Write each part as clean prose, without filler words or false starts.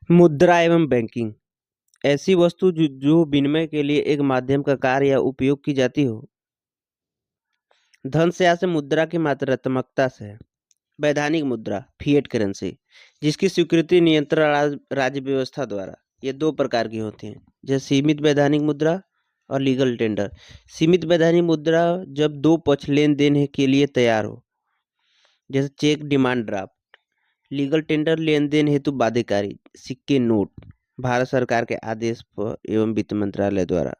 मुद्रा एवं बैंकिंग ऐसी वस्तु जो विनिमय के लिए एक माध्यम का कार्य या उपयोग की जाती हो। धन से से मुद्रा की मात्रात्मकता से है। वैधानिक मुद्रा फिएट करेंसी जिसकी स्वीकृति नियंत्रण राज्य व्यवस्था द्वारा। ये दो प्रकार की होती हैं, जैसे सीमित वैधानिक मुद्रा और लीगल टेंडर। सीमित वैधानिक मुद्रा जब दो पक्ष लेन देन के लिए तैयार हो, जैसे cheque, demand draft. Legal tender लेन देन हेतु बाध्यकारी सिक्के, नोट, भारत सरकार के आदेश पर एवं वित्त मंत्रालय द्वारा।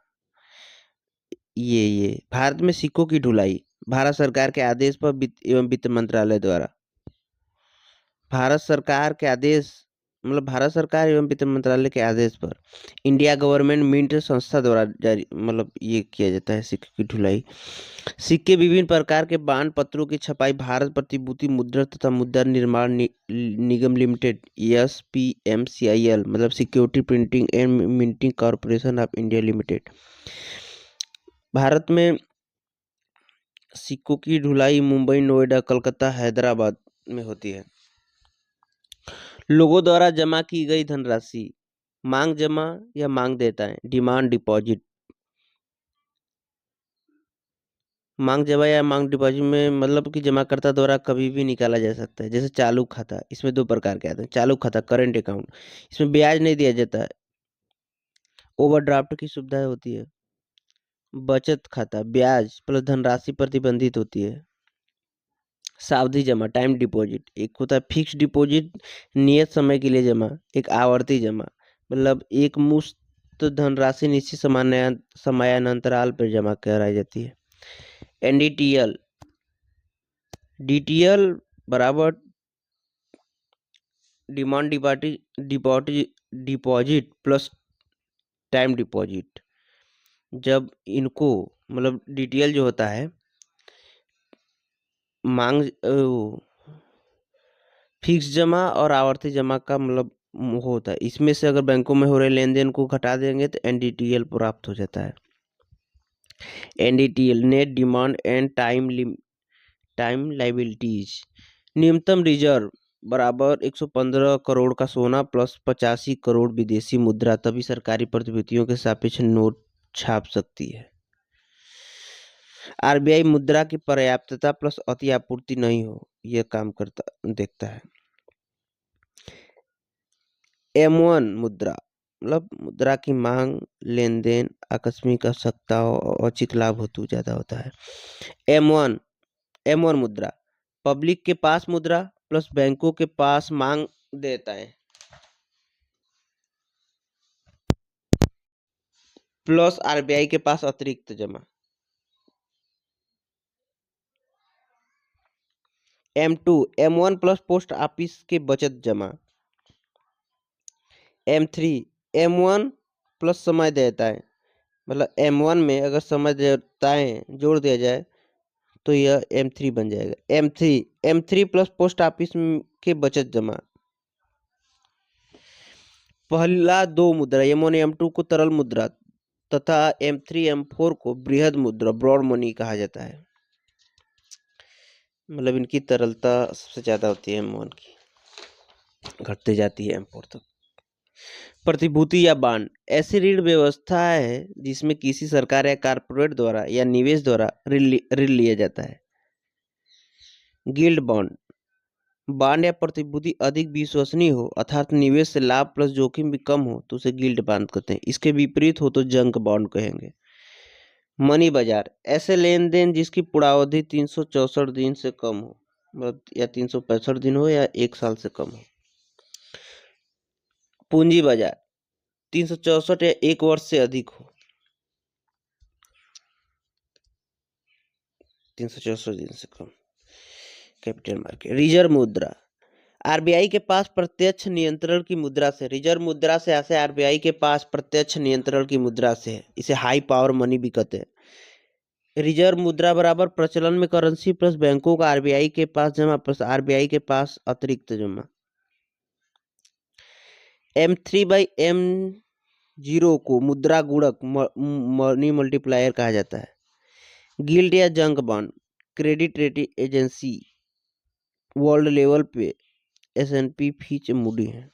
ये भारत में सिक्कों की ढुलाई भारत सरकार के आदेश पर एवं वित्त मंत्रालय द्वारा। भारत सरकार के आदेश मतलब भारत सरकार एवं वित्त मंत्रालय के आदेश पर इंडिया गवर्नमेंट मिंट संस्था द्वारा जारी ये किया जाता है सिक्के की ढुलाई। सिक्के विभिन्न प्रकार के बांड पत्रों की छपाई भारत प्रतिभूति मुद्रा तथा मुद्रा निर्माण निगम लिमिटेड SPMCIL मतलब security printing and minting corporation of India limited. Bharat में सिक्कों की ढुलाई मुंबई, नोएडा, कलकत्ता, हैदराबाद में होती है। लोगों द्वारा जमा की गई धनराशि मांग जमा या मांग देता है। डिमांड डिपॉजिट मांग जमा या मांग डिपॉजिट में मतलब कि जमाकर्ता द्वारा कभी भी निकाला जा सकता है। जैसे चालू खाता, इसमें दो प्रकार के आते हैं। चालू खाता करेंट अकाउंट, इसमें ब्याज नहीं दिया जाता है, ओवरड्राफ्ट की सुविधा होती है। बचत खाता ब्याज प्लस धनराशि प्रतिबंधित होती है। सावधि जमा टाइम डिपॉजिट, एक होता है फिक्स डिपॉजिट नियत समय के लिए जमा, एक आवर्ती जमा मतलब एक मुश्त धनराशि निश्चित समयानंतराल पर जमा कराई जाती है। NDTL DTL बराबर demand deposit plus time deposit. जब इनको मतलब DTL जो होता है मांग फिक्स जमा और आवर्ती जमा का मतलब होता है। इसमें से अगर बैंकों में हो रहे लेन देन को घटा देंगे तो NDTL प्राप्त हो जाता है। NDTL net demand and time liabilities. न्यूनतम रिजर्व बराबर 115 करोड़ का सोना प्लस 85 करोड़ विदेशी मुद्रा, तभी सरकारी प्रतिभूतियों के सापेक्ष नोट छाप सकती है। RBI मुद्रा की पर्याप्तता प्लस अति आपूर्ति नहीं हो, यह काम करता देखता है। M1 मुद्रा मतलब मुद्रा की मांग, लेन देन, आकस्मिक आवश्यकता और औचित लाभ हेतु ज्यादा होता है। M1 मुद्रा पब्लिक के पास मुद्रा प्लस बैंकों के पास मांग देता है प्लस RBI के पास अतिरिक्त जमा। M1 प्लस पोस्ट ऑफिस के बचत जमा। M1 प्लस समय देता है मतलब M1 में अगर समय देताएं जोड़ दिया जाए तो यह M3 बन जाएगा। M3 प्लस पोस्ट ऑफिस के बचत जमा। पहला दो मुद्रा M1 M2 को तरल मुद्रा तथा M3 M4 को बृहद मुद्रा ब्रॉड मनी कहा जाता है। मतलब इनकी तरलता सबसे ज्यादा होती है M1 की, घटते जाती है M4 तक। प्रतिभूति या बांड ऐसी ऋण व्यवस्था है जिसमें किसी सरकार या कारपोरेट द्वारा या निवेश द्वारा ऋण लिया जाता है। गिल्ड बांड या प्रतिभूति अधिक विश्वसनीय हो अर्थात निवेश से लाभ प्लस जोखिम भी कम हो तो उसे गिल्ड बांड कहते हैं। इसके विपरीत हो तो जंक बॉन्ड कहेंगे। मनी बाजार ऐसे लेन देन जिसकी पूर्णावधि 364 दिन से कम हो, मतलब या 365 दिन हो या 1 साल से कम हो। पूंजी बाजार 364 या 1 वर्ष से अधिक हो, 364 दिन से कम। Capital market. रिजर्व मुद्रा RBI के पास प्रत्यक्ष नियंत्रण की मुद्रा से, रिजर्व मुद्रा से ऐसे RBI के पास प्रत्यक्ष नियंत्रण की मुद्रा से है, इसे हाई पावर मनी भी कहते हैं। रिजर्व मुद्रा बराबर प्रचलन में करेंसी प्लस बैंकों का RBI के पास जमा प्लस RBI के पास अतिरिक्त जमा। M3/M0 को मुद्रा गुणक मनी मल्टीप्लायर कहा जाता है। गिल्ड या junk bond credit rating agency world level पे S&P, फिच, मूडी है।